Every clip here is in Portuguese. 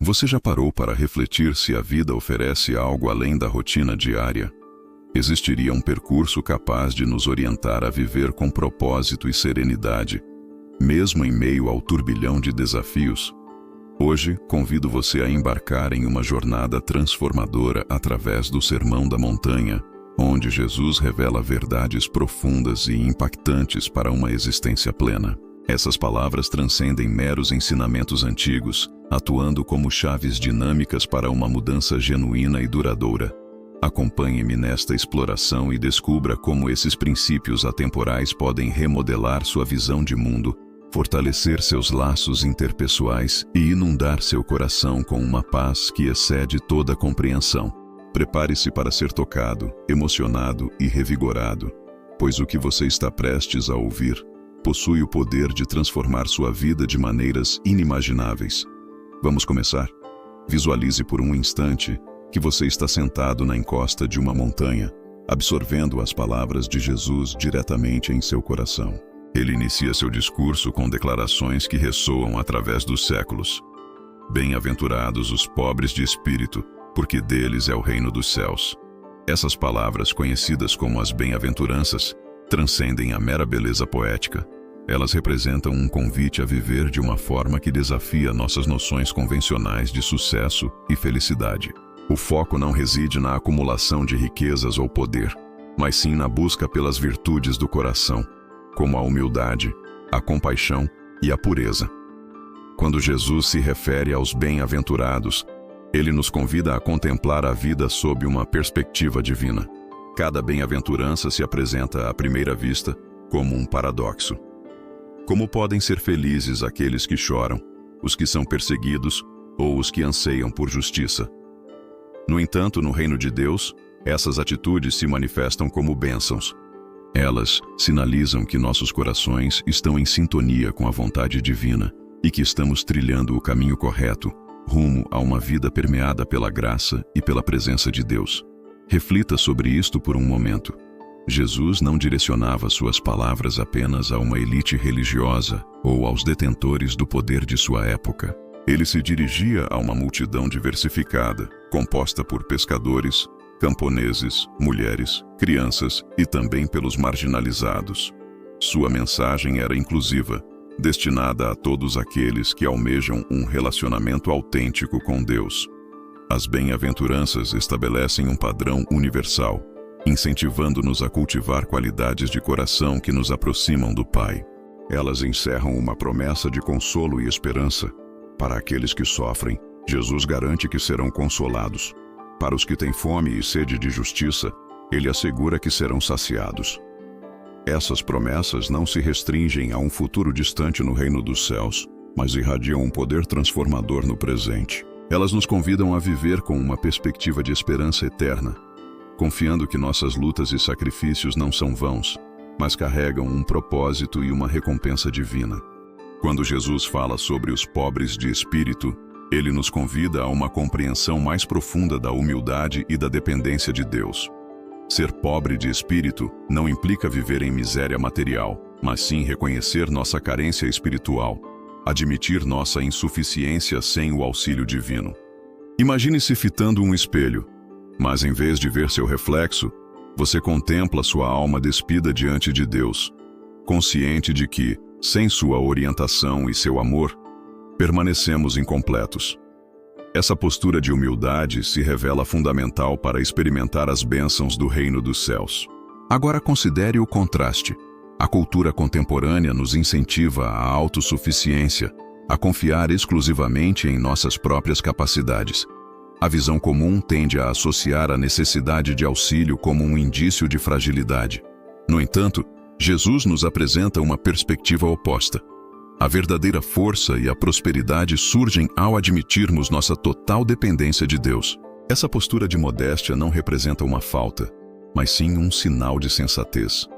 Você já parou para refletir se a vida oferece algo além da rotina diária? Existiria um percurso capaz de nos orientar a viver com propósito e serenidade, mesmo em meio ao turbilhão de desafios? Hoje, convido você a embarcar em uma jornada transformadora através do Sermão da Montanha, onde Jesus revela verdades profundas e impactantes para uma existência plena. Essas palavras transcendem meros ensinamentos antigos, atuando como chaves dinâmicas para uma mudança genuína e duradoura. Acompanhe-me nesta exploração e descubra como esses princípios atemporais podem remodelar sua visão de mundo, fortalecer seus laços interpessoais e inundar seu coração com uma paz que excede toda compreensão. Prepare-se para ser tocado, emocionado e revigorado, pois o que você está prestes a ouvir possui o poder de transformar sua vida de maneiras inimagináveis. Vamos começar? Visualize por um instante que você está sentado na encosta de uma montanha, absorvendo as palavras de Jesus diretamente em seu coração. Ele inicia seu discurso com declarações que ressoam através dos séculos. Bem-aventurados os pobres de espírito, porque deles é o reino dos céus. Essas palavras, conhecidas como as bem-aventuranças, transcendem a mera beleza poética. Elas representam um convite a viver de uma forma que desafia nossas noções convencionais de sucesso e felicidade. O foco não reside na acumulação de riquezas ou poder, mas sim na busca pelas virtudes do coração, como a humildade, a compaixão e a pureza. Quando Jesus se refere aos bem-aventurados, ele nos convida a contemplar a vida sob uma perspectiva divina. Cada bem-aventurança se apresenta à primeira vista como um paradoxo. Como podem ser felizes aqueles que choram, os que são perseguidos ou os que anseiam por justiça? No entanto, no reino de Deus, essas atitudes se manifestam como bênçãos. Elas sinalizam que nossos corações estão em sintonia com a vontade divina e que estamos trilhando o caminho correto, rumo a uma vida permeada pela graça e pela presença de Deus. Reflita sobre isto por um momento. Jesus não direcionava suas palavras apenas a uma elite religiosa ou aos detentores do poder de sua época. Ele se dirigia a uma multidão diversificada, composta por pescadores, camponeses, mulheres, crianças e também pelos marginalizados. Sua mensagem era inclusiva, destinada a todos aqueles que almejam um relacionamento autêntico com Deus. As bem-aventuranças estabelecem um padrão universal, incentivando-nos a cultivar qualidades de coração que nos aproximam do Pai. Elas encerram uma promessa de consolo e esperança. Para aqueles que sofrem, Jesus garante que serão consolados. Para os que têm fome e sede de justiça, ele assegura que serão saciados. Essas promessas não se restringem a um futuro distante no reino dos céus, mas irradiam um poder transformador no presente. Elas nos convidam a viver com uma perspectiva de esperança eterna, confiando que nossas lutas e sacrifícios não são vãos, mas carregam um propósito e uma recompensa divina. Quando Jesus fala sobre os pobres de espírito, ele nos convida a uma compreensão mais profunda da humildade e da dependência de Deus. Ser pobre de espírito não implica viver em miséria material, mas sim reconhecer nossa carência espiritual, admitir nossa insuficiência sem o auxílio divino. Imagine-se fitando um espelho, mas em vez de ver seu reflexo, você contempla sua alma despida diante de Deus, consciente de que, sem sua orientação e seu amor, permanecemos incompletos. Essa postura de humildade se revela fundamental para experimentar as bênçãos do reino dos céus. Agora considere o contraste. A cultura contemporânea nos incentiva à autossuficiência, a confiar exclusivamente em nossas próprias capacidades. A visão comum tende a associar a necessidade de auxílio como um indício de fragilidade. No entanto, Jesus nos apresenta uma perspectiva oposta. A verdadeira força e a prosperidade surgem ao admitirmos nossa total dependência de Deus. Essa postura de modéstia não representa uma falta, mas sim um sinal de sensatez.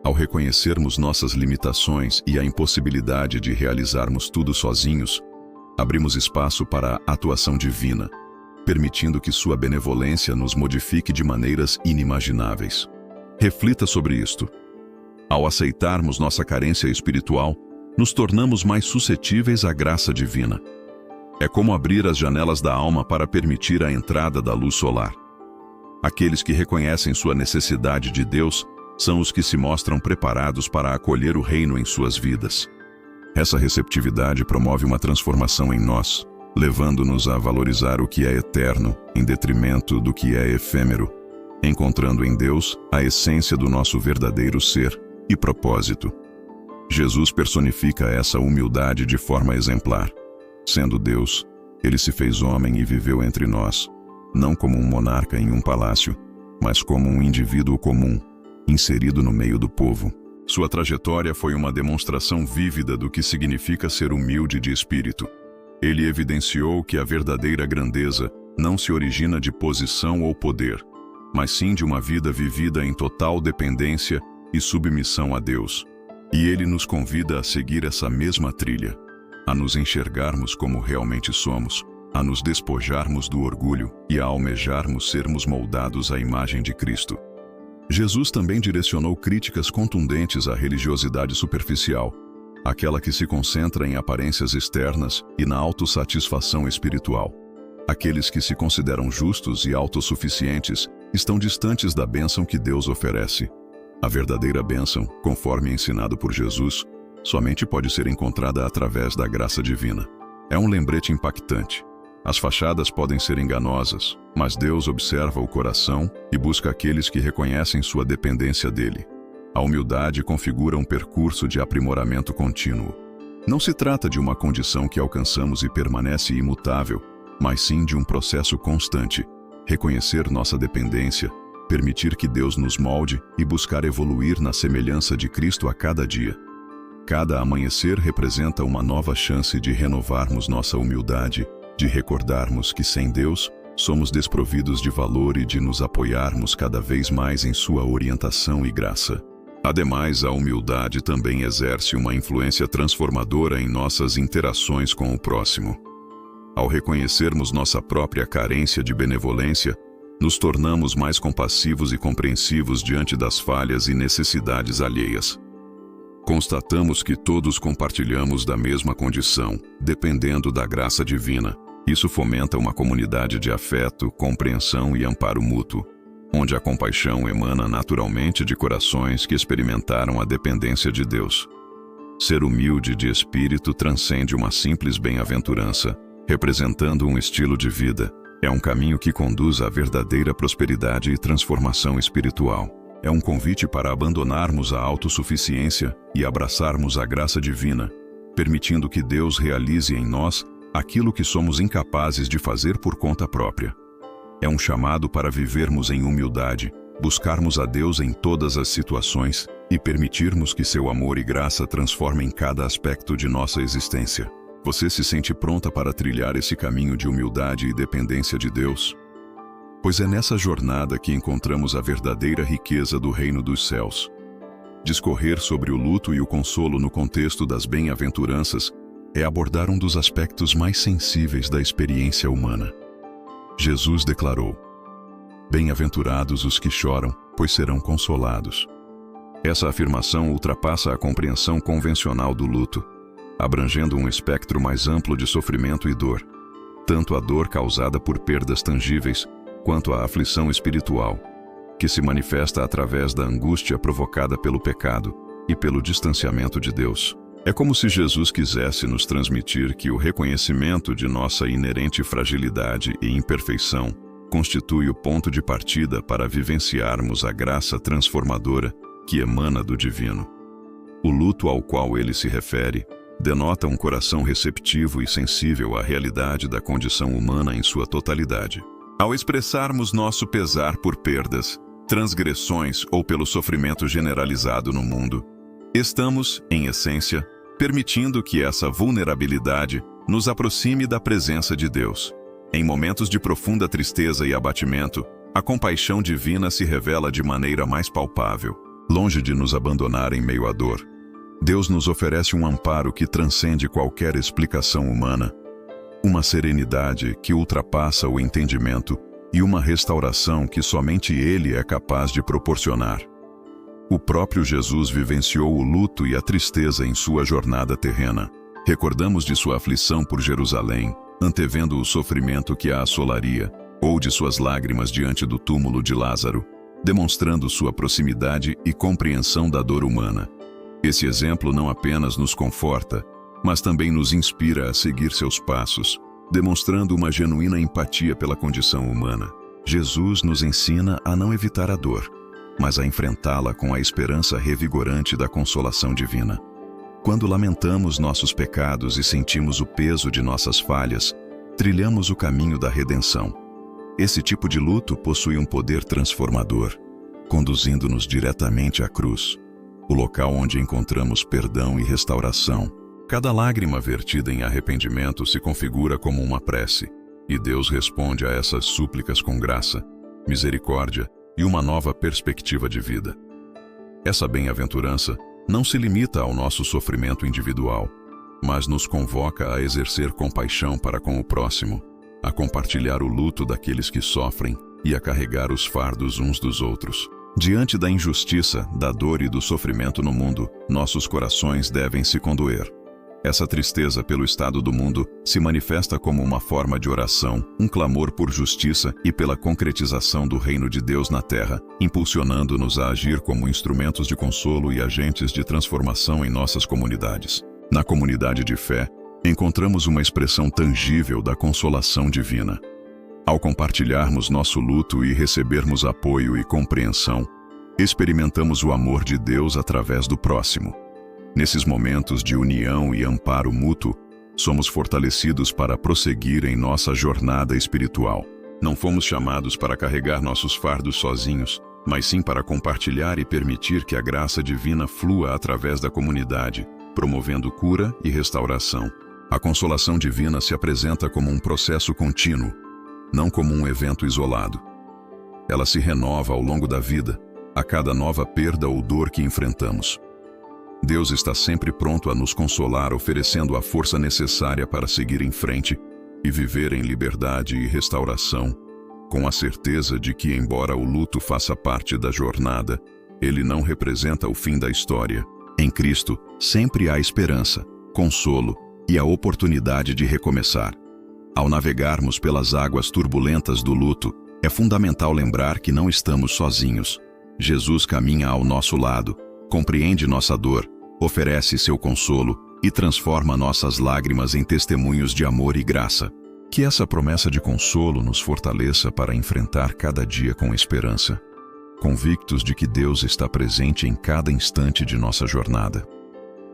Ao reconhecermos nossas limitações e a impossibilidade de realizarmos tudo sozinhos, abrimos espaço para a atuação divina, permitindo que sua benevolência nos modifique de maneiras inimagináveis. Reflita sobre isto. Ao aceitarmos nossa carência espiritual, nos tornamos mais suscetíveis à graça divina. É como abrir as janelas da alma para permitir a entrada da luz solar. Aqueles que reconhecem sua necessidade de Deus são os que se mostram preparados para acolher o reino em suas vidas. Essa receptividade promove uma transformação em nós, levando-nos a valorizar o que é eterno em detrimento do que é efêmero, encontrando em Deus a essência do nosso verdadeiro ser e propósito. Jesus personifica essa humildade de forma exemplar. Sendo Deus, ele se fez homem e viveu entre nós, não como um monarca em um palácio, mas como um indivíduo comum, inserido no meio do povo. Sua trajetória foi uma demonstração vívida do que significa ser humilde de espírito. Ele evidenciou que a verdadeira grandeza não se origina de posição ou poder, mas sim de uma vida vivida em total dependência e submissão a Deus. E ele nos convida a seguir essa mesma trilha, a nos enxergarmos como realmente somos, a nos despojarmos do orgulho e a almejarmos sermos moldados à imagem de Cristo. Jesus também direcionou críticas contundentes à religiosidade superficial, aquela que se concentra em aparências externas e na autossatisfação espiritual. Aqueles que se consideram justos e autossuficientes estão distantes da bênção que Deus oferece. A verdadeira bênção, conforme ensinado por Jesus, somente pode ser encontrada através da graça divina. É um lembrete impactante. As fachadas podem ser enganosas, mas Deus observa o coração e busca aqueles que reconhecem sua dependência dele. A humildade configura um percurso de aprimoramento contínuo. Não se trata de uma condição que alcançamos e permanece imutável, mas sim de um processo constante. Reconhecer nossa dependência, permitir que Deus nos molde e buscar evoluir na semelhança de Cristo a cada dia. Cada amanhecer representa uma nova chance de renovarmos nossa humildade, de recordarmos que sem Deus somos desprovidos de valor e de nos apoiarmos cada vez mais em sua orientação e graça. Ademais, a humildade também exerce uma influência transformadora em nossas interações com o próximo. Ao reconhecermos nossa própria carência de benevolência, nos tornamos mais compassivos e compreensivos diante das falhas e necessidades alheias. Constatamos que todos compartilhamos da mesma condição, dependendo da graça divina. Isso fomenta uma comunidade de afeto, compreensão e amparo mútuo, onde a compaixão emana naturalmente de corações que experimentaram a dependência de Deus. Ser humilde de espírito transcende uma simples bem-aventurança, representando um estilo de vida. É um caminho que conduz à verdadeira prosperidade e transformação espiritual. É um convite para abandonarmos a autossuficiência e abraçarmos a graça divina, permitindo que Deus realize em nós aquilo que somos incapazes de fazer por conta própria. É um chamado para vivermos em humildade, buscarmos a Deus em todas as situações e permitirmos que seu amor e graça transformem cada aspecto de nossa existência. Você se sente pronta para trilhar esse caminho de humildade e dependência de Deus? Pois é nessa jornada que encontramos a verdadeira riqueza do reino dos céus. Discorrer sobre o luto e o consolo no contexto das bem-aventuranças é abordar um dos aspectos mais sensíveis da experiência humana. Jesus declarou: "Bem-aventurados os que choram, pois serão consolados." Essa afirmação ultrapassa a compreensão convencional do luto, abrangendo um espectro mais amplo de sofrimento e dor, tanto a dor causada por perdas tangíveis, quanto a aflição espiritual, que se manifesta através da angústia provocada pelo pecado e pelo distanciamento de Deus. É como se Jesus quisesse nos transmitir que o reconhecimento de nossa inerente fragilidade e imperfeição constitui o ponto de partida para vivenciarmos a graça transformadora que emana do divino. O luto ao qual ele se refere denota um coração receptivo e sensível à realidade da condição humana em sua totalidade. Ao expressarmos nosso pesar por perdas, transgressões ou pelo sofrimento generalizado no mundo, estamos, em essência, permitindo que essa vulnerabilidade nos aproxime da presença de Deus. Em momentos de profunda tristeza e abatimento, a compaixão divina se revela de maneira mais palpável. Longe de nos abandonar em meio à dor, Deus nos oferece um amparo que transcende qualquer explicação humana, uma serenidade que ultrapassa o entendimento e uma restauração que somente Ele é capaz de proporcionar. O próprio Jesus vivenciou o luto e a tristeza em sua jornada terrena. Recordamos de sua aflição por Jerusalém, antevendo o sofrimento que a assolaria, ou de suas lágrimas diante do túmulo de Lázaro, demonstrando sua proximidade e compreensão da dor humana. Esse exemplo não apenas nos conforta, mas também nos inspira a seguir seus passos, demonstrando uma genuína empatia pela condição humana. Jesus nos ensina a não evitar a dor, mas a enfrentá-la com a esperança revigorante da consolação divina. Quando lamentamos nossos pecados e sentimos o peso de nossas falhas, trilhamos o caminho da redenção. Esse tipo de luto possui um poder transformador, conduzindo-nos diretamente à cruz, o local onde encontramos perdão e restauração. Cada lágrima vertida em arrependimento se configura como uma prece, e Deus responde a essas súplicas com graça, misericórdia e uma nova perspectiva de vida. Essa bem-aventurança não se limita ao nosso sofrimento individual, mas nos convoca a exercer compaixão para com o próximo, a compartilhar o luto daqueles que sofrem e a carregar os fardos uns dos outros. Diante da injustiça, da dor e do sofrimento no mundo, nossos corações devem se condoer. Essa tristeza pelo estado do mundo se manifesta como uma forma de oração, um clamor por justiça e pela concretização do reino de Deus na terra, impulsionando-nos a agir como instrumentos de consolo e agentes de transformação em nossas comunidades. Na comunidade de fé, encontramos uma expressão tangível da consolação divina. Ao compartilharmos nosso luto e recebermos apoio e compreensão, experimentamos o amor de Deus através do próximo. Nesses momentos de união e amparo mútuo, somos fortalecidos para prosseguir em nossa jornada espiritual. Não fomos chamados para carregar nossos fardos sozinhos, mas sim para compartilhar e permitir que a graça divina flua através da comunidade, promovendo cura e restauração. A consolação divina se apresenta como um processo contínuo, não como um evento isolado. Ela se renova ao longo da vida, a cada nova perda ou dor que enfrentamos. Deus está sempre pronto a nos consolar, oferecendo a força necessária para seguir em frente e viver em liberdade e restauração, com a certeza de que, embora o luto faça parte da jornada, ele não representa o fim da história. Em Cristo, sempre há esperança, consolo e a oportunidade de recomeçar. Ao navegarmos pelas águas turbulentas do luto, é fundamental lembrar que não estamos sozinhos. Jesus caminha ao nosso lado, compreende nossa dor, oferece seu consolo e transforma nossas lágrimas em testemunhos de amor e graça. Que essa promessa de consolo nos fortaleça para enfrentar cada dia com esperança, convictos de que Deus está presente em cada instante de nossa jornada.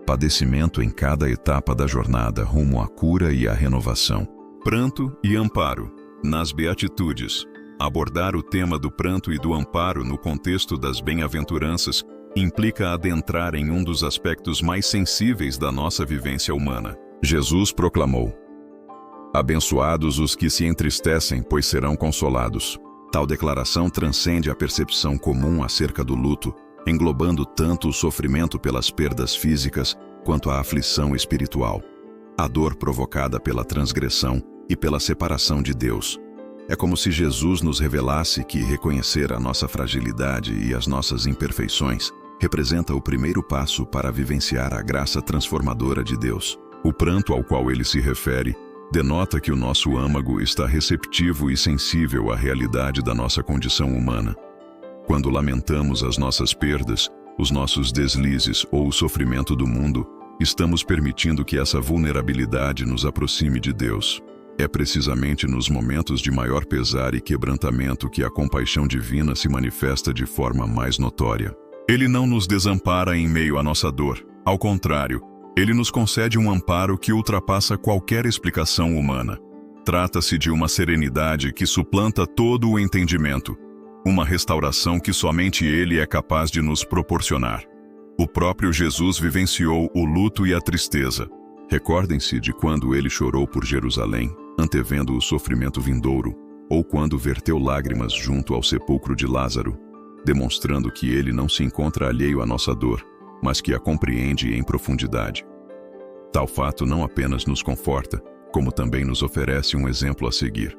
Padecimento em cada etapa da jornada rumo à cura e à renovação. Pranto e amparo. Nas Beatitudes, abordar o tema do pranto e do amparo no contexto das bem-aventuranças implica adentrar em um dos aspectos mais sensíveis da nossa vivência humana. Jesus proclamou: "Abençoados os que se entristecem, pois serão consolados." Tal declaração transcende a percepção comum acerca do luto, englobando tanto o sofrimento pelas perdas físicas quanto a aflição espiritual, a dor provocada pela transgressão e pela separação de Deus. É como se Jesus nos revelasse que reconhecer a nossa fragilidade e as nossas imperfeições representa o primeiro passo para vivenciar a graça transformadora de Deus. O pranto ao qual ele se refere denota que o nosso âmago está receptivo e sensível à realidade da nossa condição humana. Quando lamentamos as nossas perdas, os nossos deslizes ou o sofrimento do mundo, estamos permitindo que essa vulnerabilidade nos aproxime de Deus. É precisamente nos momentos de maior pesar e quebrantamento que a compaixão divina se manifesta de forma mais notória. Ele não nos desampara em meio à nossa dor. Ao contrário, ele nos concede um amparo que ultrapassa qualquer explicação humana. Trata-se de uma serenidade que suplanta todo o entendimento, uma restauração que somente ele é capaz de nos proporcionar. O próprio Jesus vivenciou o luto e a tristeza. Recordem-se de quando ele chorou por Jerusalém, antevendo o sofrimento vindouro, ou quando verteu lágrimas junto ao sepulcro de Lázaro, demonstrando que ele não se encontra alheio à nossa dor, mas que a compreende em profundidade. Tal fato não apenas nos conforta, como também nos oferece um exemplo a seguir.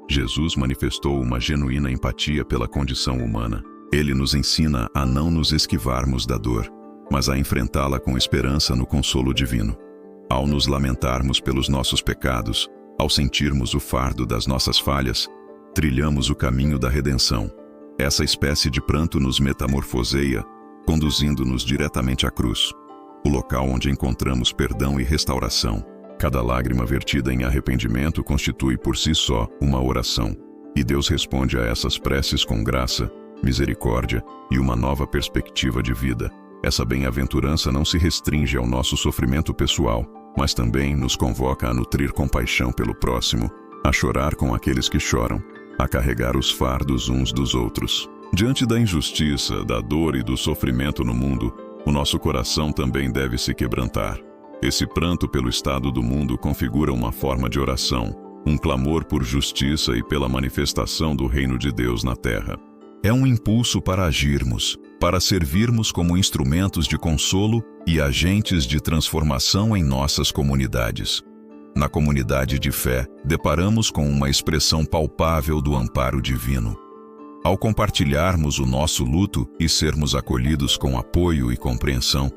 Jesus manifestou uma genuína empatia pela condição humana. Ele nos ensina a não nos esquivarmos da dor, mas a enfrentá-la com esperança no consolo divino. Ao nos lamentarmos pelos nossos pecados, ao sentirmos o fardo das nossas falhas, trilhamos o caminho da redenção. Essa espécie de pranto nos metamorfoseia, conduzindo-nos diretamente à cruz, o local onde encontramos perdão e restauração. Cada lágrima vertida em arrependimento constitui por si só uma oração, e Deus responde a essas preces com graça, misericórdia e uma nova perspectiva de vida. Essa bem-aventurança não se restringe ao nosso sofrimento pessoal, mas também nos convoca a nutrir compaixão pelo próximo, a chorar com aqueles que choram, a carregar os fardos uns dos outros. Diante da injustiça, da dor e do sofrimento no mundo, o nosso coração também deve se quebrantar. Esse pranto pelo estado do mundo configura uma forma de oração, um clamor por justiça e pela manifestação do reino de Deus na terra. É um impulso para agirmos, para servirmos como instrumentos de consolo e agentes de transformação em nossas comunidades. Na comunidade de fé, deparamos com uma expressão palpável do amparo divino. Ao compartilharmos o nosso luto e sermos acolhidos com apoio e compreensão,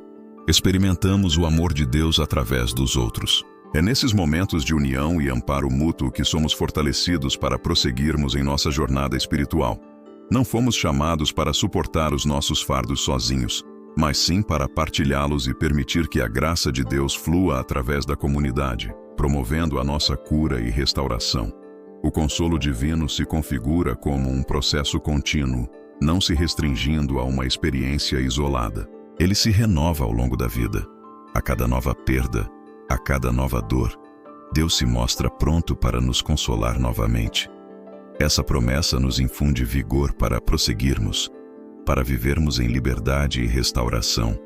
experimentamos o amor de Deus através dos outros. É nesses momentos de união e amparo mútuo que somos fortalecidos para prosseguirmos em nossa jornada espiritual. Não fomos chamados para suportar os nossos fardos sozinhos, mas sim para partilhá-los e permitir que a graça de Deus flua através da comunidade, promovendo a nossa cura e restauração. O consolo divino se configura como um processo contínuo, não se restringindo a uma experiência isolada. Ele se renova ao longo da vida. A cada nova perda, a cada nova dor, Deus se mostra pronto para nos consolar novamente. Essa promessa nos infunde vigor para prosseguirmos, para vivermos em liberdade e restauração,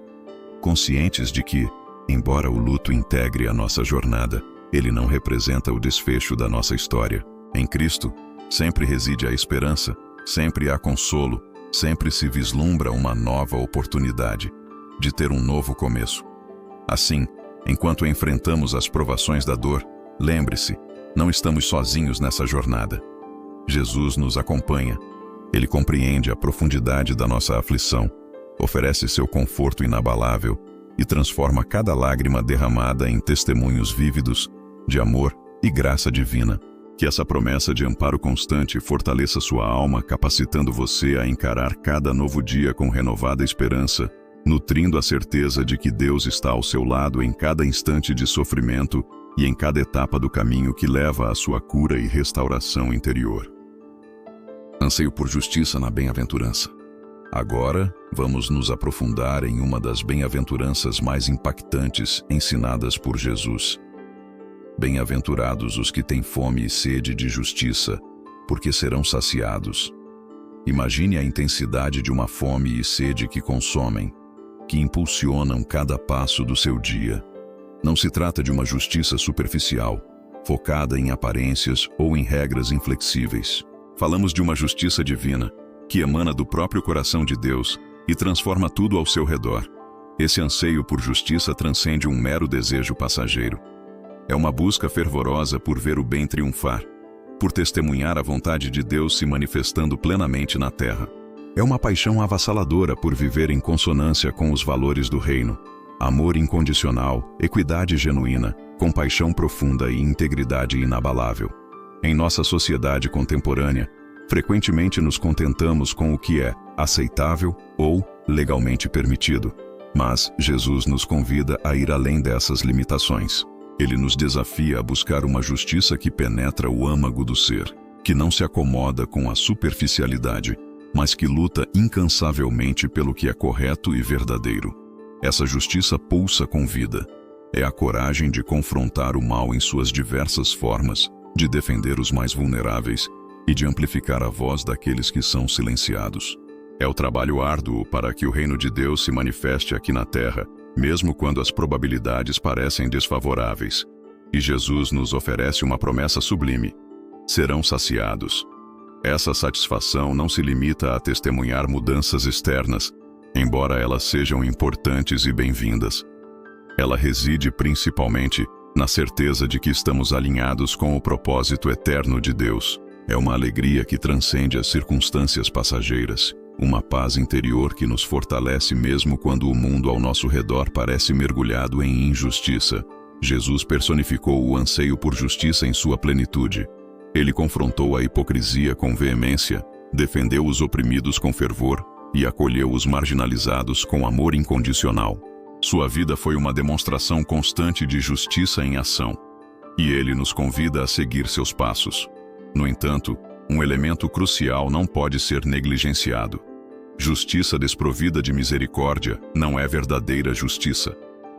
conscientes de que, embora o luto integre a nossa jornada, ele não representa o desfecho da nossa história. Em Cristo, sempre reside a esperança, sempre há consolo, sempre se vislumbra uma nova oportunidade de ter um novo começo. Assim, enquanto enfrentamos as provações da dor, lembre-se, não estamos sozinhos nessa jornada. Jesus nos acompanha. Ele compreende a profundidade da nossa aflição, oferece seu conforto inabalável e transforma cada lágrima derramada em testemunhos vívidos de amor e graça divina. Que essa promessa de amparo constante fortaleça sua alma, capacitando você a encarar cada novo dia com renovada esperança, nutrindo a certeza de que Deus está ao seu lado em cada instante de sofrimento e em cada etapa do caminho que leva à sua cura e restauração interior. Anseio por justiça na bem-aventurança. Agora, vamos nos aprofundar em uma das bem-aventuranças mais impactantes ensinadas por Jesus. Bem-aventurados os que têm fome e sede de justiça, porque serão saciados. Imagine a intensidade de uma fome e sede que consomem, que impulsionam cada passo do seu dia. Não se trata de uma justiça superficial, focada em aparências ou em regras inflexíveis. Falamos de uma justiça divina, que emana do próprio coração de Deus e transforma tudo ao seu redor. Esse anseio por justiça transcende um mero desejo passageiro. É uma busca fervorosa por ver o bem triunfar, por testemunhar a vontade de Deus se manifestando plenamente na terra. É uma paixão avassaladora por viver em consonância com os valores do reino. Amor incondicional, equidade genuína, compaixão profunda e integridade inabalável. Em nossa sociedade contemporânea, frequentemente nos contentamos com o que é aceitável ou legalmente permitido. Mas Jesus nos convida a ir além dessas limitações. Ele nos desafia a buscar uma justiça que penetra o âmago do ser, que não se acomoda com a superficialidade, mas que luta incansavelmente pelo que é correto e verdadeiro. Essa justiça pulsa com vida. É a coragem de confrontar o mal em suas diversas formas, de defender os mais vulneráveis e de amplificar a voz daqueles que são silenciados. É o trabalho árduo para que o reino de Deus se manifeste aqui na terra, mesmo quando as probabilidades parecem desfavoráveis. E Jesus nos oferece uma promessa sublime: serão saciados. Essa satisfação não se limita a testemunhar mudanças externas, embora elas sejam importantes e bem-vindas. Ela reside principalmente na certeza de que estamos alinhados com o propósito eterno de Deus. É uma alegria que transcende as circunstâncias passageiras, uma paz interior que nos fortalece mesmo quando o mundo ao nosso redor parece mergulhado em injustiça. Jesus personificou o anseio por justiça em sua plenitude. Ele confrontou a hipocrisia com veemência, defendeu os oprimidos com fervor e acolheu os marginalizados com amor incondicional. Sua vida foi uma demonstração constante de justiça em ação, e ele nos convida a seguir seus passos. No entanto, um elemento crucial não pode ser negligenciado. Justiça desprovida de misericórdia não é verdadeira justiça.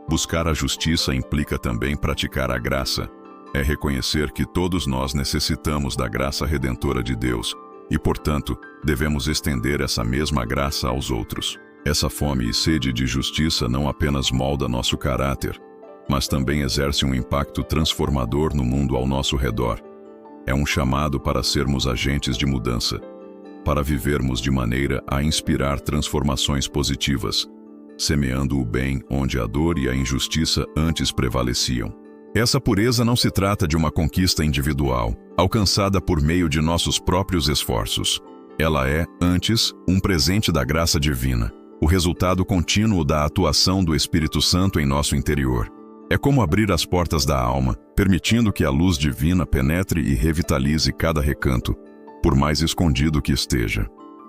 Buscar a justiça implica também praticar a graça. É reconhecer que todos nós necessitamos da graça redentora de Deus e, portanto, devemos estender essa mesma graça aos outros. Essa fome e sede de justiça não apenas molda nosso caráter, mas também exerce um impacto transformador no mundo ao nosso redor. É um chamado para sermos agentes de mudança, para vivermos de maneira a inspirar transformações positivas, semeando o bem onde a dor e a injustiça antes prevaleciam. Essa pureza não se trata de uma conquista individual, alcançada por meio de nossos próprios esforços. Ela é, antes, um presente da graça divina, o resultado contínuo da atuação do Espírito Santo em nosso interior. É como abrir as portas da alma, permitindo que a luz divina penetre e revitalize cada recanto, por mais escondido que esteja.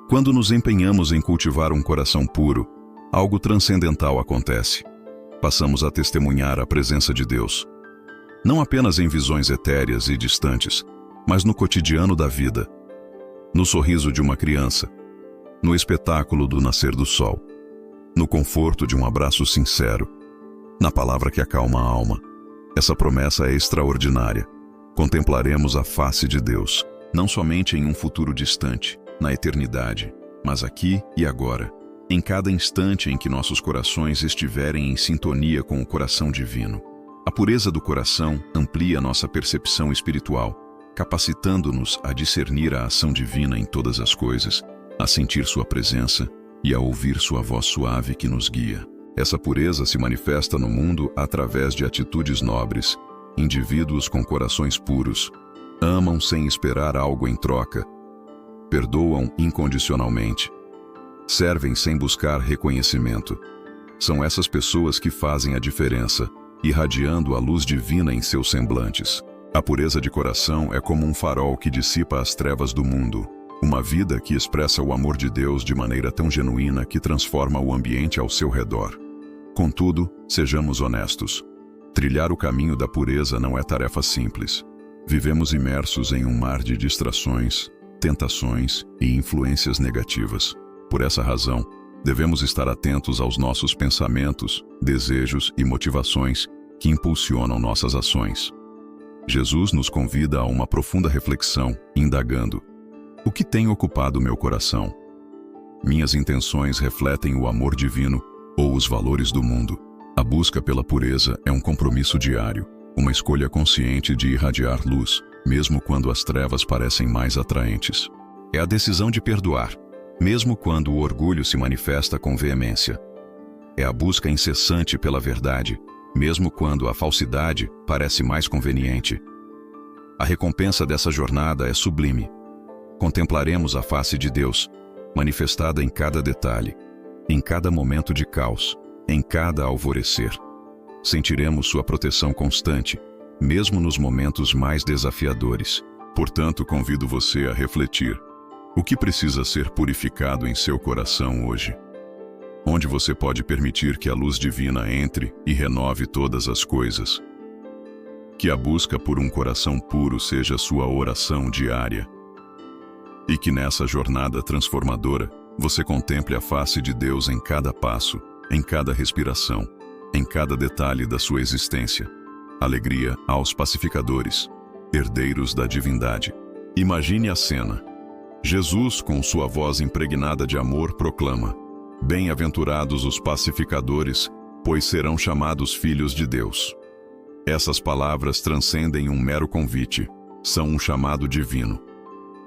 Quando nos empenhamos em cultivar um coração puro, algo transcendental acontece. Passamos a testemunhar a presença de Deus, não apenas em visões etéreas e distantes, mas no cotidiano da vida, no sorriso de uma criança, no espetáculo do nascer do sol, no conforto de um abraço sincero, na palavra que acalma a alma. Essa promessa é extraordinária. Contemplaremos a face de Deus, não somente em um futuro distante, na eternidade, mas aqui e agora, em cada instante em que nossos corações estiverem em sintonia com o coração divino. A pureza do coração amplia nossa percepção espiritual, capacitando-nos a discernir a ação divina em todas as coisas, a sentir sua presença e a ouvir sua voz suave que nos guia. Essa pureza se manifesta no mundo através de atitudes nobres. Indivíduos com corações puros amam sem esperar algo em troca, perdoam incondicionalmente, servem sem buscar reconhecimento. São essas pessoas que fazem a diferença, irradiando a luz divina em seus semblantes. A pureza de coração é como um farol que dissipa as trevas do mundo, uma vida que expressa o amor de Deus de maneira tão genuína que transforma o ambiente ao seu redor. Contudo, sejamos honestos. Trilhar o caminho da pureza não é tarefa simples. Vivemos imersos em um mar de distrações, tentações e influências negativas. Por essa razão, devemos estar atentos aos nossos pensamentos, desejos e motivações que impulsionam nossas ações. Jesus nos convida a uma profunda reflexão, indagando: o que tem ocupado meu coração? Minhas intenções refletem o amor divino ou os valores do mundo? A busca pela pureza é um compromisso diário, uma escolha consciente de irradiar luz, mesmo quando as trevas parecem mais atraentes. É a decisão de perdoar, mesmo quando o orgulho se manifesta com veemência. É a busca incessante pela verdade, mesmo quando a falsidade parece mais conveniente. A recompensa dessa jornada é sublime. Contemplaremos a face de Deus, manifestada em cada detalhe, em cada momento de caos, em cada alvorecer. Sentiremos sua proteção constante, mesmo nos momentos mais desafiadores. Portanto, convido você a refletir. O que precisa ser purificado em seu coração hoje? Onde você pode permitir que a luz divina entre e renove todas as coisas? Que a busca por um coração puro seja sua oração diária. E que nessa jornada transformadora, você contemple a face de Deus em cada passo, em cada respiração, em cada detalhe da sua existência. Alegria aos pacificadores, herdeiros da divindade. Imagine a cena. Jesus, com sua voz impregnada de amor, proclama: bem-aventurados os pacificadores, pois serão chamados filhos de Deus. Essas palavras transcendem um mero convite, são um chamado divino.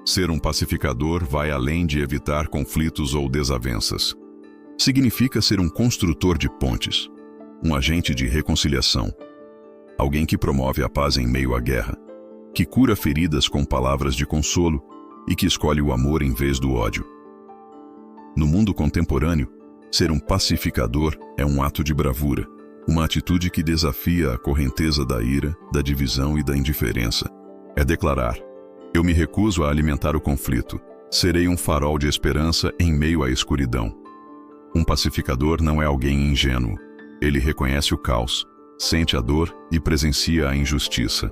Ser um pacificador vai além de evitar conflitos ou desavenças. Significa ser um construtor de pontes, um agente de reconciliação, alguém que promove a paz em meio à guerra, que cura feridas com palavras de consolo e que escolhe o amor em vez do ódio. No mundo contemporâneo, ser um pacificador é um ato de bravura, Uma atitude que desafia a correnteza da ira, da divisão e da indiferença. É declarar: eu me recuso a alimentar o conflito. Serei um farol de esperança em meio à escuridão. Um pacificador não é alguém ingênuo. Ele reconhece o caos, sente a dor e presencia a injustiça.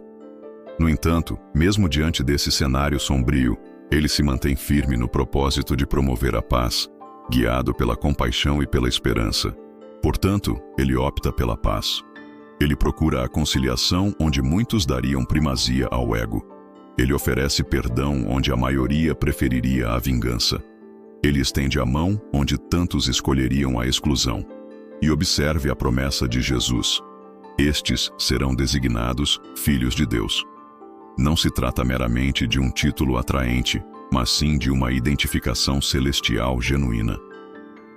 No entanto, mesmo diante desse cenário sombrio, ele se mantém firme no propósito de promover a paz, guiado pela compaixão e pela esperança. Portanto, ele opta pela paz. Ele procura a conciliação onde muitos dariam primazia ao ego. Ele oferece perdão onde a maioria preferiria a vingança. Ele estende a mão onde tantos escolheriam a exclusão. E observe a promessa de Jesus: estes serão designados filhos de Deus. Não se trata meramente de um título atraente, mas sim de uma identificação celestial genuína.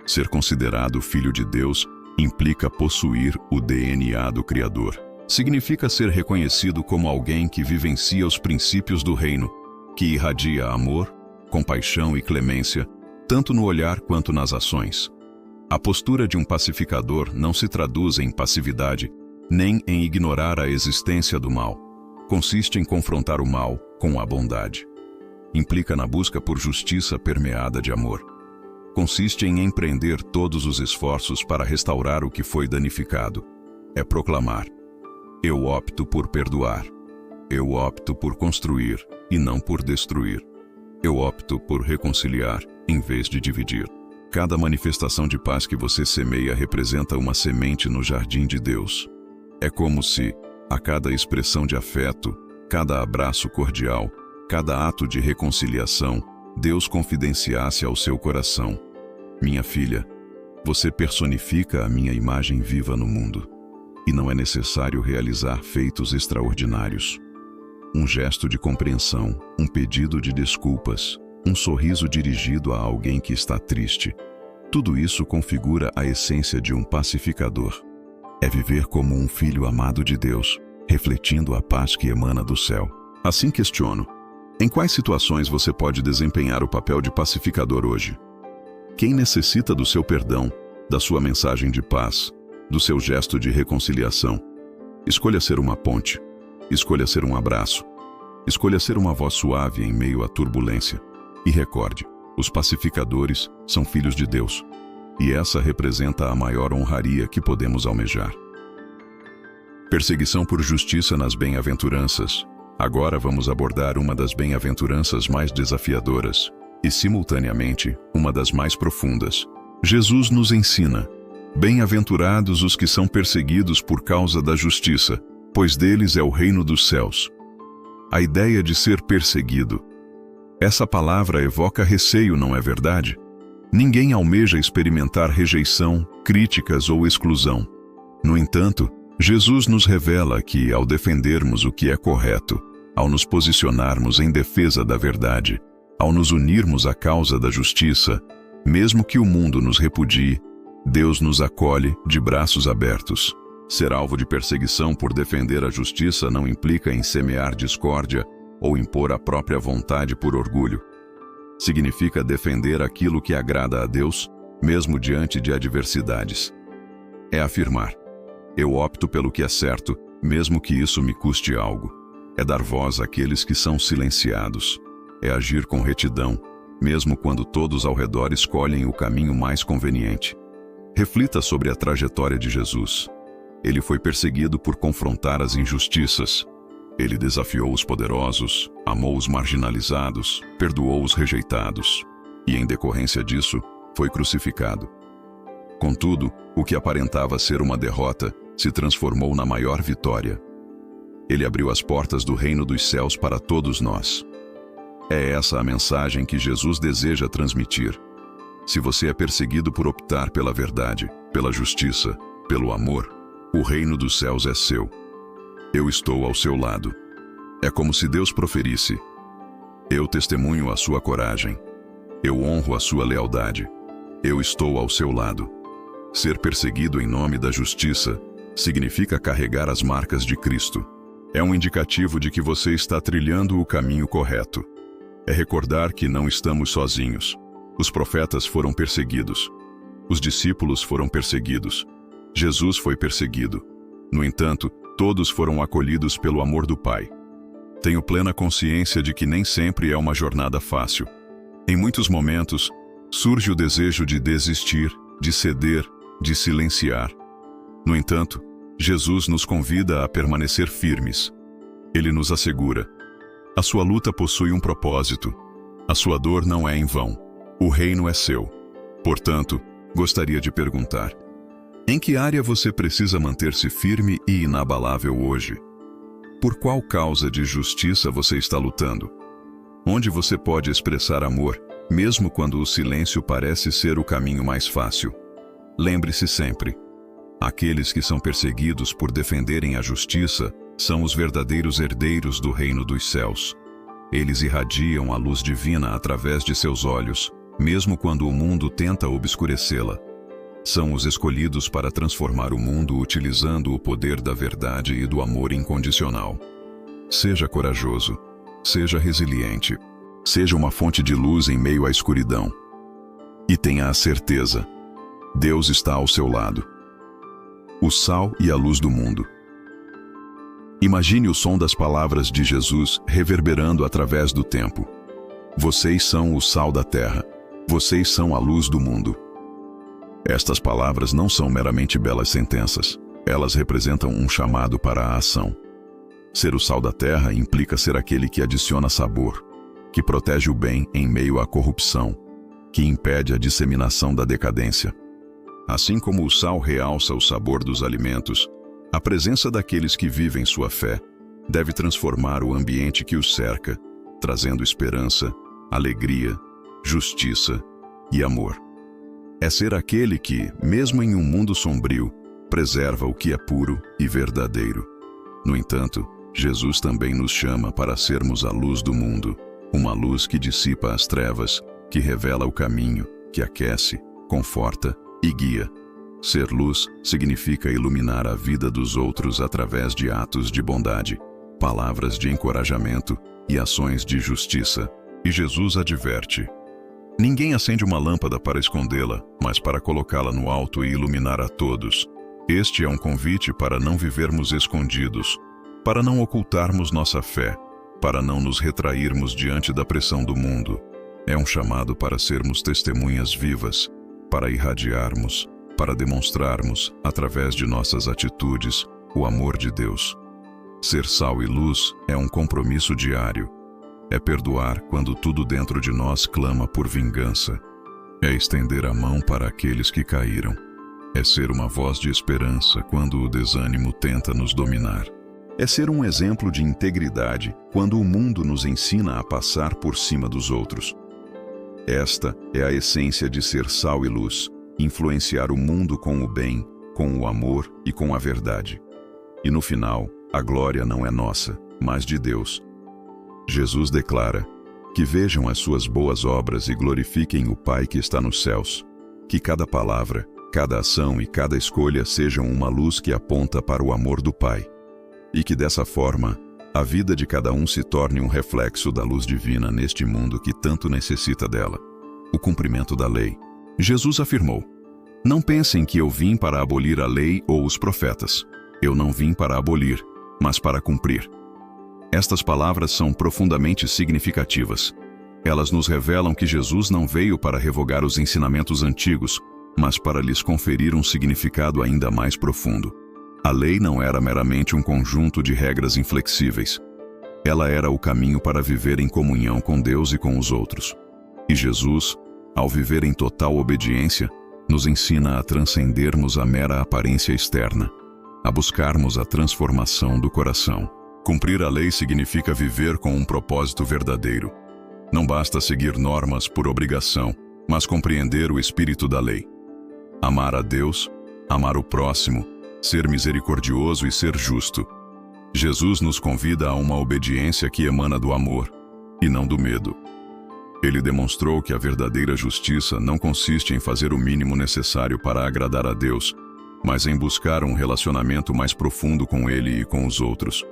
Ser considerado filho de Deus implica possuir o DNA do Criador. Significa ser reconhecido como alguém que vivencia os princípios do reino, que irradia amor, compaixão e clemência, tanto no olhar quanto nas ações. A postura de um pacificador não se traduz em passividade, nem em ignorar a existência do mal. Consiste em confrontar o mal com a bondade. Implica na busca por justiça permeada de amor. Consiste em empreender todos os esforços para restaurar o que foi danificado. É proclamar: eu opto por perdoar. Eu opto por construir e não por destruir. Eu opto por reconciliar em vez de dividir. Cada manifestação de paz que você semeia representa uma semente no jardim de Deus. É como se, a cada expressão de afeto, cada abraço cordial, cada ato de reconciliação, Deus confidenciasse ao seu coração: minha filha, você personifica a minha imagem viva no mundo. E não é necessário realizar feitos extraordinários. Um gesto de compreensão, um pedido de desculpas, um sorriso dirigido a alguém que está triste. Tudo isso configura a essência de um pacificador. É viver como um filho amado de Deus, refletindo a paz que emana do céu. Assim questiono: em quais situações você pode desempenhar o papel de pacificador hoje? Quem necessita do seu perdão, da sua mensagem de paz, do seu gesto de reconciliação? Escolha ser uma ponte. Escolha ser um abraço. Escolha ser uma voz suave em meio à turbulência. E recorde: os pacificadores são filhos de Deus. E essa representa a maior honraria que podemos almejar. Perseguição por justiça nas bem-aventuranças. Agora vamos abordar uma das bem-aventuranças mais desafiadoras e, simultaneamente, uma das mais profundas. Jesus nos ensina: bem-aventurados os que são perseguidos por causa da justiça, pois deles é o reino dos céus. A ideia de ser perseguido. Essa palavra evoca receio, não é verdade? Ninguém almeja experimentar rejeição, críticas ou exclusão. No entanto, Jesus nos revela que, ao defendermos o que é correto, ao nos posicionarmos em defesa da verdade, ao nos unirmos à causa da justiça, mesmo que o mundo nos repudie, Deus nos acolhe de braços abertos. Ser alvo de perseguição por defender a justiça não implica em semear discórdia ou impor a própria vontade por orgulho. Significa defender aquilo que agrada a Deus, mesmo diante de adversidades. É afirmar: eu opto pelo que é certo, mesmo que isso me custe algo. É dar voz àqueles que são silenciados. É agir com retidão, mesmo quando todos ao redor escolhem o caminho mais conveniente. Reflita sobre a trajetória de Jesus. Ele foi perseguido por confrontar as injustiças. Ele desafiou os poderosos, amou os marginalizados, perdoou os rejeitados. E, em decorrência disso, foi crucificado. Contudo, o que aparentava ser uma derrota se transformou na maior vitória. Ele abriu as portas do reino dos céus para todos nós. É essa a mensagem que Jesus deseja transmitir. Se você é perseguido por optar pela verdade, pela justiça, pelo amor, o reino dos céus é seu. Eu estou ao seu lado. É como se Deus proferisse: eu testemunho a sua coragem. Eu honro a sua lealdade. Eu estou ao seu lado. Ser perseguido em nome da justiça significa carregar as marcas de Cristo. É um indicativo de que você está trilhando o caminho correto. É recordar que não estamos sozinhos. Os profetas foram perseguidos. Os discípulos foram perseguidos. Jesus foi perseguido. No entanto, todos foram acolhidos pelo amor do Pai. Tenho plena consciência de que nem sempre é uma jornada fácil. Em muitos momentos, surge o desejo de desistir, de ceder, de silenciar. No entanto, Jesus nos convida a permanecer firmes. Ele nos assegura: a sua luta possui um propósito. A sua dor não é em vão. O reino é seu. Portanto, gostaria de perguntar: em que área você precisa manter-se firme e inabalável hoje? Por qual causa de justiça você está lutando? Onde você pode expressar amor, mesmo quando o silêncio parece ser o caminho mais fácil? Lembre-se sempre: aqueles que são perseguidos por defenderem a justiça são os verdadeiros herdeiros do reino dos céus. Eles irradiam a luz divina através de seus olhos, mesmo quando o mundo tenta obscurecê-la. São os escolhidos para transformar o mundo utilizando o poder da verdade e do amor incondicional. Seja corajoso, seja resiliente, seja uma fonte de luz em meio à escuridão. E tenha a certeza: Deus está ao seu lado. O sal e a luz do mundo. Imagine o som das palavras de Jesus reverberando através do tempo. Vocês são o sal da terra. Vocês são a luz do mundo. Estas palavras não são meramente belas sentenças. Elas representam um chamado para a ação. Ser o sal da terra implica ser aquele que adiciona sabor, que protege o bem em meio à corrupção, que impede a disseminação da decadência. Assim como o sal realça o sabor dos alimentos, a presença daqueles que vivem sua fé deve transformar o ambiente que os cerca, trazendo esperança, alegria, justiça e amor. É ser aquele que, mesmo em um mundo sombrio, preserva o que é puro e verdadeiro. No entanto, Jesus também nos chama para sermos a luz do mundo, uma luz que dissipa as trevas, que revela o caminho, que aquece, conforta e guia. Ser luz significa iluminar a vida dos outros através de atos de bondade, palavras de encorajamento e ações de justiça. E Jesus adverte: ninguém acende uma lâmpada para escondê-la, mas para colocá-la no alto e iluminar a todos. Este é um convite para não vivermos escondidos, para não ocultarmos nossa fé, para não nos retrairmos diante da pressão do mundo. É um chamado para sermos testemunhas vivas, para irradiarmos, para demonstrarmos, através de nossas atitudes, o amor de Deus. Ser sal e luz é um compromisso diário. É perdoar quando tudo dentro de nós clama por vingança. É estender a mão para aqueles que caíram. É ser uma voz de esperança quando o desânimo tenta nos dominar. É ser um exemplo de integridade quando o mundo nos ensina a passar por cima dos outros. Esta é a essência de ser sal e luz, influenciar o mundo com o bem, com o amor e com a verdade. E no final, a glória não é nossa, mas de Deus. Jesus declara: que vejam as suas boas obras e glorifiquem o Pai que está nos céus. Que cada palavra, cada ação e cada escolha sejam uma luz que aponta para o amor do Pai. E que dessa forma, a vida de cada um se torne um reflexo da luz divina neste mundo que tanto necessita dela. O cumprimento da lei. Jesus afirmou: não pensem que eu vim para abolir a lei ou os profetas. Eu não vim para abolir, mas para cumprir. Estas palavras são profundamente significativas. Elas nos revelam que Jesus não veio para revogar os ensinamentos antigos, mas para lhes conferir um significado ainda mais profundo. A lei não era meramente um conjunto de regras inflexíveis. Ela era o caminho para viver em comunhão com Deus e com os outros. E Jesus, ao viver em total obediência, nos ensina a transcendermos a mera aparência externa, a buscarmos a transformação do coração. Cumprir a lei significa viver com um propósito verdadeiro. Não basta seguir normas por obrigação, mas compreender o espírito da lei. Amar a Deus, amar o próximo, ser misericordioso e ser justo. Jesus nos convida a uma obediência que emana do amor, e não do medo. Ele demonstrou que a verdadeira justiça não consiste em fazer o mínimo necessário para agradar a Deus, mas em buscar um relacionamento mais profundo com Ele e com os outros.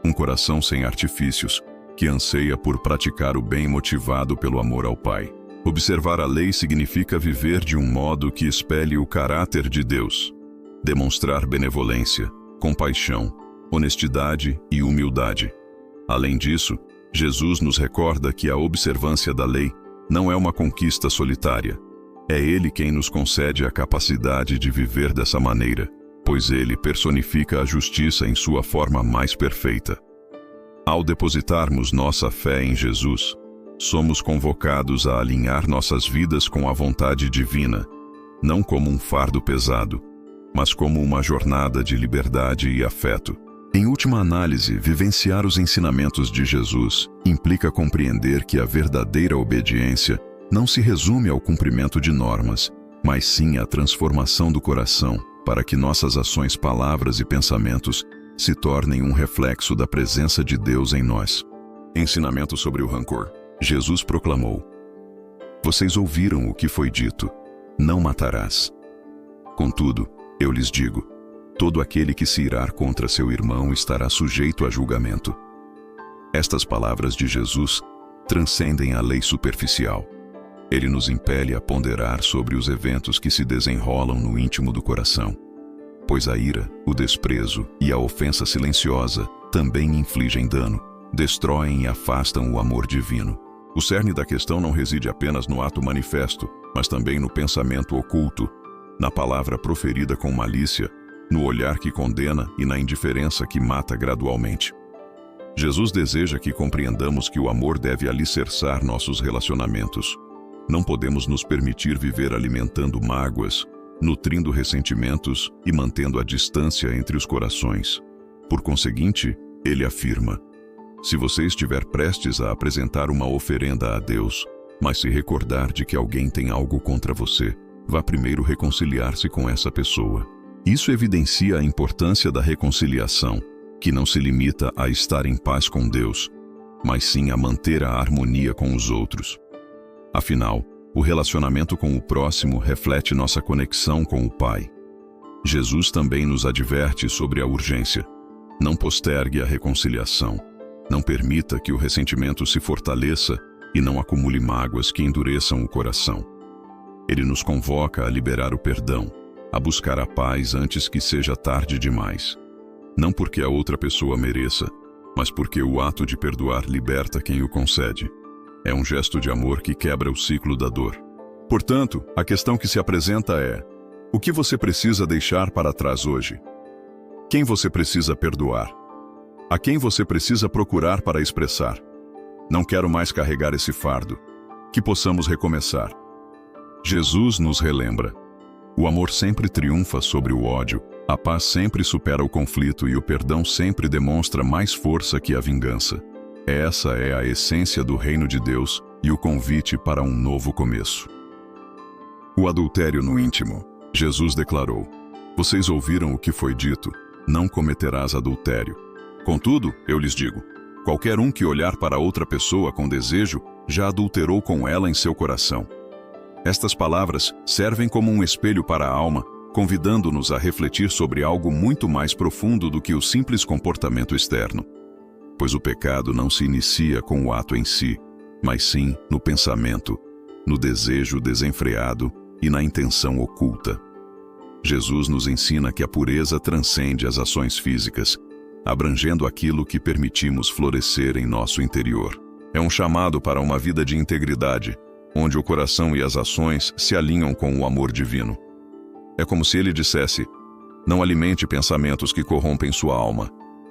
Um coração sem artifícios, que anseia por praticar o bem motivado pelo amor ao Pai. Observar a lei significa viver de um modo que espelhe o caráter de Deus. demonstrar benevolência, compaixão, honestidade e humildade. Além disso, Jesus nos recorda que a observância da lei não é uma conquista solitária. É Ele quem nos concede a capacidade de viver dessa maneira, pois Ele personifica a justiça em sua forma mais perfeita. Ao depositarmos nossa fé em Jesus, somos convocados a alinhar nossas vidas com a vontade divina, não como um fardo pesado, mas como uma jornada de liberdade e afeto. Em última análise, vivenciar os ensinamentos de Jesus implica compreender que a verdadeira obediência não se resume ao cumprimento de normas, mas sim à transformação do coração, para que nossas ações, palavras e pensamentos se tornem um reflexo da presença de Deus em nós. Ensinamento sobre o rancor. Jesus proclamou: Vocês ouviram o que foi dito: não matarás. Contudo, eu lhes digo: todo aquele que se irar contra seu irmão estará sujeito a julgamento. Estas palavras de Jesus transcendem a lei superficial. Ele nos impele a ponderar sobre os eventos que se desenrolam no íntimo do coração, pois a ira, o desprezo e a ofensa silenciosa também infligem dano, destroem e afastam o amor divino. O cerne da questão não reside apenas no ato manifesto, mas também no pensamento oculto, na palavra proferida com malícia, no olhar que condena e na indiferença que mata gradualmente. Jesus deseja que compreendamos que o amor deve alicerçar nossos relacionamentos. Não podemos nos permitir viver alimentando mágoas, nutrindo ressentimentos e mantendo a distância entre os corações. Por conseguinte, ele afirma: se você estiver prestes a apresentar uma oferenda a Deus, mas se recordar de que alguém tem algo contra você, vá primeiro reconciliar-se com essa pessoa. Isso evidencia a importância da reconciliação, que não se limita a estar em paz com Deus, mas sim a manter a harmonia com os outros. Afinal, o relacionamento com o próximo reflete nossa conexão com o Pai. Jesus também nos adverte sobre a urgência. Não postergue a reconciliação. Não permita que o ressentimento se fortaleça e não acumule mágoas que endureçam o coração. Ele nos convoca a liberar o perdão, a buscar a paz antes que seja tarde demais. Não porque a outra pessoa mereça, mas porque o ato de perdoar liberta quem o concede. É um gesto de amor que quebra o ciclo da dor. Portanto, a questão que se apresenta é: o que você precisa deixar para trás hoje? Quem você precisa perdoar? A quem você precisa procurar para expressar: não quero mais carregar esse fardo. Que possamos recomeçar. Jesus nos relembra: o amor sempre triunfa sobre o ódio, a paz sempre supera o conflito e o perdão sempre demonstra mais força que a vingança. Essa é a essência do reino de Deus e o convite para um novo começo. O adultério no íntimo. Jesus declarou: vocês ouviram o que foi dito: não cometerás adultério. Contudo, eu lhes digo: qualquer um que olhar para outra pessoa com desejo, já adulterou com ela em seu coração. Estas palavras servem como um espelho para a alma, convidando-nos a refletir sobre algo muito mais profundo do que o simples comportamento externo. Pois o pecado não se inicia com o ato em si, mas sim no pensamento, no desejo desenfreado e na intenção oculta. Jesus nos ensina que a pureza transcende as ações físicas, abrangendo aquilo que permitimos florescer em nosso interior. É um chamado para uma vida de integridade, onde o coração e as ações se alinham com o amor divino. É como se ele dissesse: não alimente pensamentos que corrompem sua alma.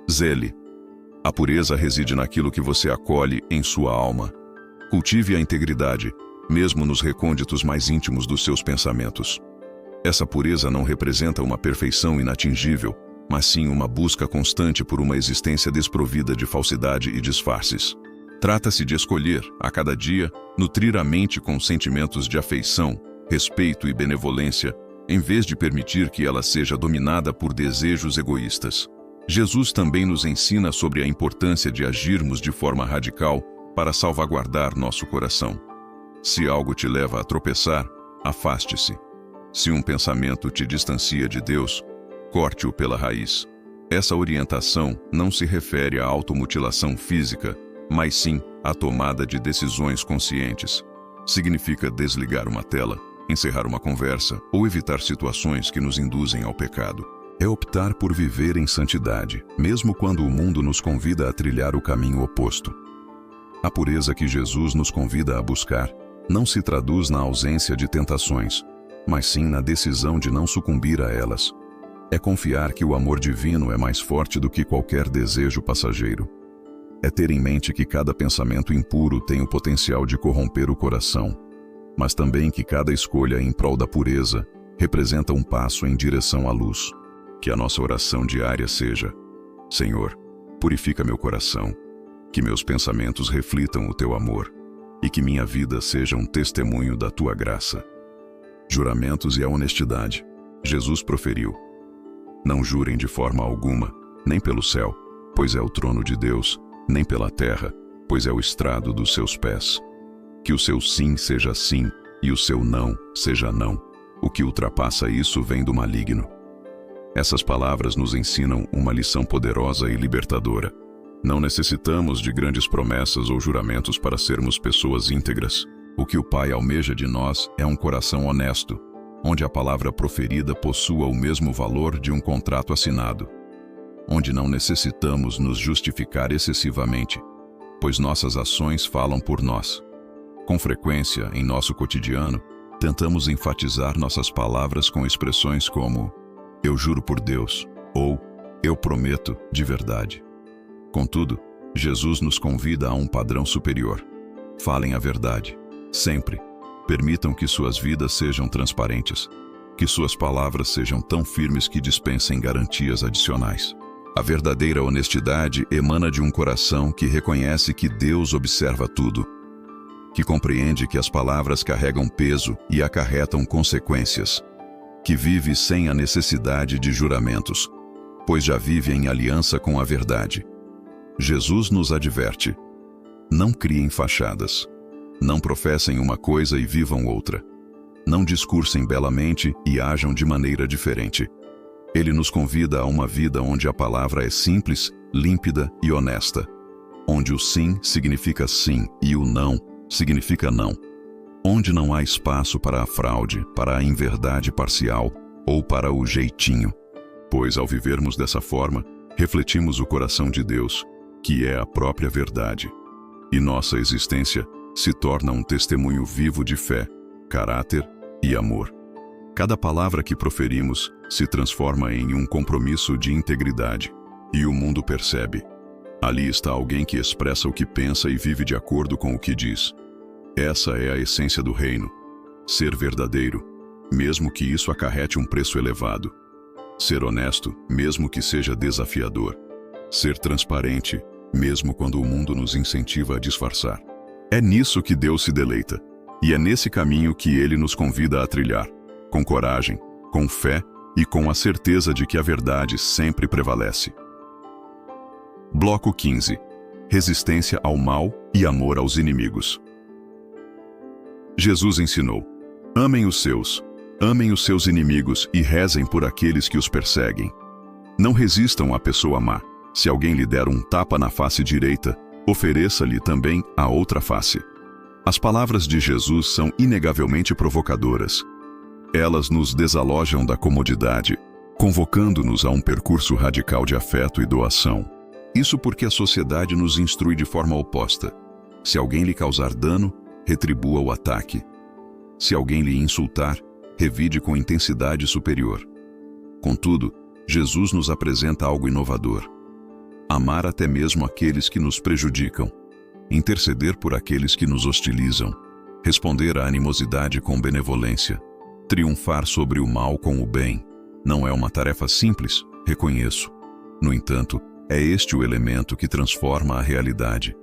Zele. A pureza reside naquilo que você acolhe em sua alma. Cultive a integridade, mesmo nos recônditos mais íntimos dos seus pensamentos. Essa pureza não representa uma perfeição inatingível, mas sim uma busca constante por uma existência desprovida de falsidade e disfarces. Trata-se de escolher, a cada dia, nutrir a mente com sentimentos de afeição, respeito e benevolência, em vez de permitir que ela seja dominada por desejos egoístas. Jesus também nos ensina sobre a importância de agirmos de forma radical para salvaguardar nosso coração. Se algo te leva a tropeçar, afaste-se. Se um pensamento te distancia de Deus, corte-o pela raiz. Essa orientação não se refere à automutilação física, mas sim à tomada de decisões conscientes. Significa desligar uma tela, encerrar uma conversa ou evitar situações que nos induzem ao pecado. É optar por viver em santidade, mesmo quando o mundo nos convida a trilhar o caminho oposto. A pureza que Jesus nos convida a buscar não se traduz na ausência de tentações, mas sim na decisão de não sucumbir a elas. É confiar que o amor divino é mais forte do que qualquer desejo passageiro. É ter em mente que cada pensamento impuro tem o potencial de corromper o coração, mas também que cada escolha em prol da pureza representa um passo em direção à luz. Que a nossa oração diária seja: Senhor, purifica meu coração, que meus pensamentos reflitam o teu amor e que minha vida seja um testemunho da tua graça. Juramentos e a honestidade. Jesus proferiu: Não jurem de forma alguma, nem pelo céu, pois é o trono de Deus, nem pela terra, pois é o estrado dos seus pés. Que o seu sim seja sim e o seu não seja não. O que ultrapassa isso vem do maligno. Essas palavras nos ensinam uma lição poderosa e libertadora. Não necessitamos de grandes promessas ou juramentos para sermos pessoas íntegras. O que o Pai almeja de nós é um coração honesto, onde a palavra proferida possua o mesmo valor de um contrato assinado, onde não necessitamos nos justificar excessivamente, pois nossas ações falam por nós. Com frequência, em nosso cotidiano, tentamos enfatizar nossas palavras com expressões como "eu juro por Deus" ou "eu prometo de verdade". Contudo, Jesus nos convida a um padrão superior. Falem a verdade, sempre. Permitam que suas vidas sejam transparentes, que suas palavras sejam tão firmes que dispensem garantias adicionais. A verdadeira honestidade emana de um coração que reconhece que Deus observa tudo, que compreende que as palavras carregam peso e acarretam consequências, que vive sem a necessidade de juramentos, pois já vive em aliança com a verdade. Jesus nos adverte: não criem fachadas, não professem uma coisa e vivam outra, não discursem belamente e ajam de maneira diferente. Ele nos convida a uma vida onde a palavra é simples, límpida e honesta, onde o sim significa sim e o não significa não, onde não há espaço para a fraude, para a inverdade parcial ou para o jeitinho, pois ao vivermos dessa forma, refletimos o coração de Deus, que é a própria verdade, e nossa existência se torna um testemunho vivo de fé, caráter e amor. Cada palavra que proferimos se transforma em um compromisso de integridade, e o mundo percebe: ali está alguém que expressa o que pensa e vive de acordo com o que diz. Essa é a essência do reino: ser verdadeiro, mesmo que isso acarrete um preço elevado; ser honesto, mesmo que seja desafiador; ser transparente, mesmo quando o mundo nos incentiva a disfarçar. É nisso que Deus se deleita, e é nesse caminho que Ele nos convida a trilhar, com coragem, com fé e com a certeza de que a verdade sempre prevalece. Bloco 15. Resistência ao mal e amor aos inimigos. Jesus ensinou: amem os seus inimigos e rezem por aqueles que os perseguem. Não resistam à pessoa má. Se alguém lhe der um tapa na face direita, ofereça-lhe também a outra face. As palavras de Jesus são inegavelmente provocadoras. Elas nos desalojam da comodidade, convocando-nos a um percurso radical de afeto e doação. Isso porque a sociedade nos instrui de forma oposta. Se alguém lhe causar dano, retribua o ataque. Se alguém lhe insultar, revide com intensidade superior. Contudo, Jesus nos apresenta algo inovador: amar até mesmo aqueles que nos prejudicam, interceder por aqueles que nos hostilizam, responder à animosidade com benevolência, triunfar sobre o mal com o bem. Não é uma tarefa simples, reconheço. No entanto, é este o elemento que transforma a realidade.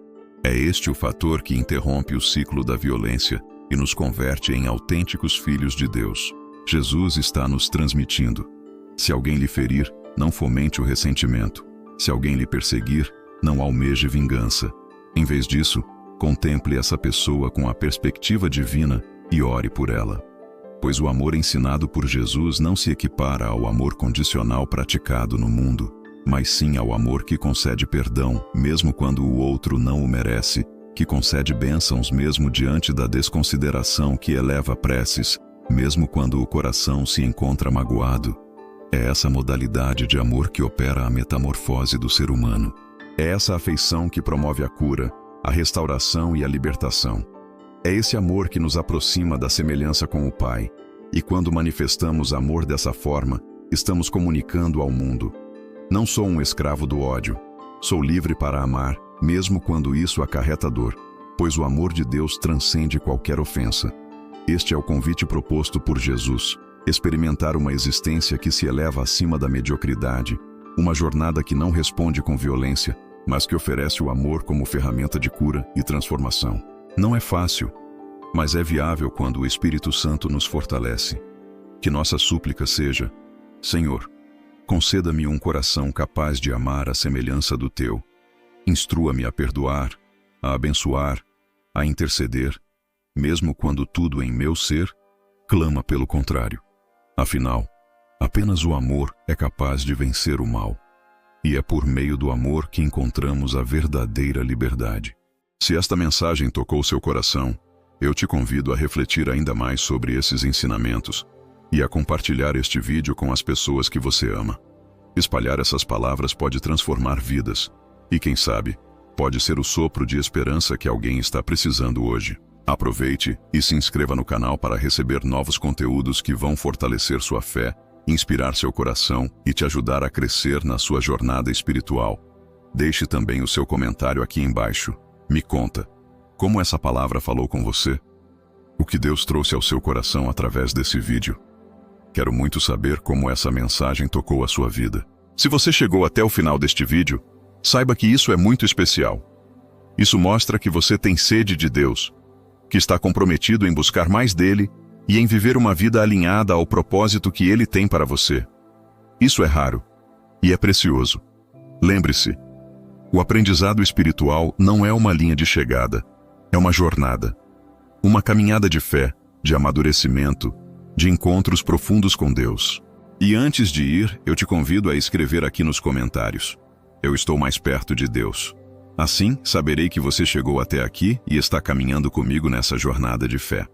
É este o fator que interrompe o ciclo da violência e nos converte em autênticos filhos de Deus. Jesus está nos transmitindo: se alguém lhe ferir, não fomente o ressentimento. Se alguém lhe perseguir, não almeje vingança. Em vez disso, contemple essa pessoa com a perspectiva divina e ore por ela. Pois o amor ensinado por Jesus não se equipara ao amor condicional praticado no mundo, mas sim ao amor que concede perdão, mesmo quando o outro não o merece, que concede bênçãos mesmo diante da desconsideração, que eleva preces, mesmo quando o coração se encontra magoado. É essa modalidade de amor que opera a metamorfose do ser humano. É essa afeição que promove a cura, a restauração e a libertação. É esse amor que nos aproxima da semelhança com o Pai. E quando manifestamos amor dessa forma, estamos comunicando ao mundo: não sou um escravo do ódio. Sou livre para amar, mesmo quando isso acarreta dor, pois o amor de Deus transcende qualquer ofensa. Este é o convite proposto por Jesus: experimentar uma existência que se eleva acima da mediocridade, uma jornada que não responde com violência, mas que oferece o amor como ferramenta de cura e transformação. Não é fácil, mas é viável quando o Espírito Santo nos fortalece. Que nossa súplica seja: Senhor, conceda-me um coração capaz de amar à semelhança do Teu. Instrua-me a perdoar, a abençoar, a interceder, mesmo quando tudo em meu ser clama pelo contrário. Afinal, apenas o amor é capaz de vencer o mal. E é por meio do amor que encontramos a verdadeira liberdade. Se esta mensagem tocou seu coração, eu te convido a refletir ainda mais sobre esses ensinamentos e a compartilhar este vídeo com as pessoas que você ama. Espalhar essas palavras pode transformar vidas e, quem sabe, pode ser o sopro de esperança que alguém está precisando hoje. Aproveite e se inscreva no canal para receber novos conteúdos que vão fortalecer sua fé, inspirar seu coração e te ajudar a crescer na sua jornada espiritual. Deixe também o seu comentário aqui embaixo. Me conta, como essa palavra falou com você? O que Deus trouxe ao seu coração através desse vídeo? Quero muito saber como essa mensagem tocou a sua vida. Se você chegou até o final deste vídeo, saiba que isso é muito especial. Isso mostra que você tem sede de Deus, que está comprometido em buscar mais dele e em viver uma vida alinhada ao propósito que ele tem para você. Isso é raro e é precioso. Lembre-se, o aprendizado espiritual não é uma linha de chegada, é uma jornada. Uma caminhada de fé, de amadurecimento, de encontros profundos com Deus. E antes de ir, eu te convido a escrever aqui nos comentários: eu estou mais perto de Deus. Assim, saberei que você chegou até aqui e está caminhando comigo nessa jornada de fé.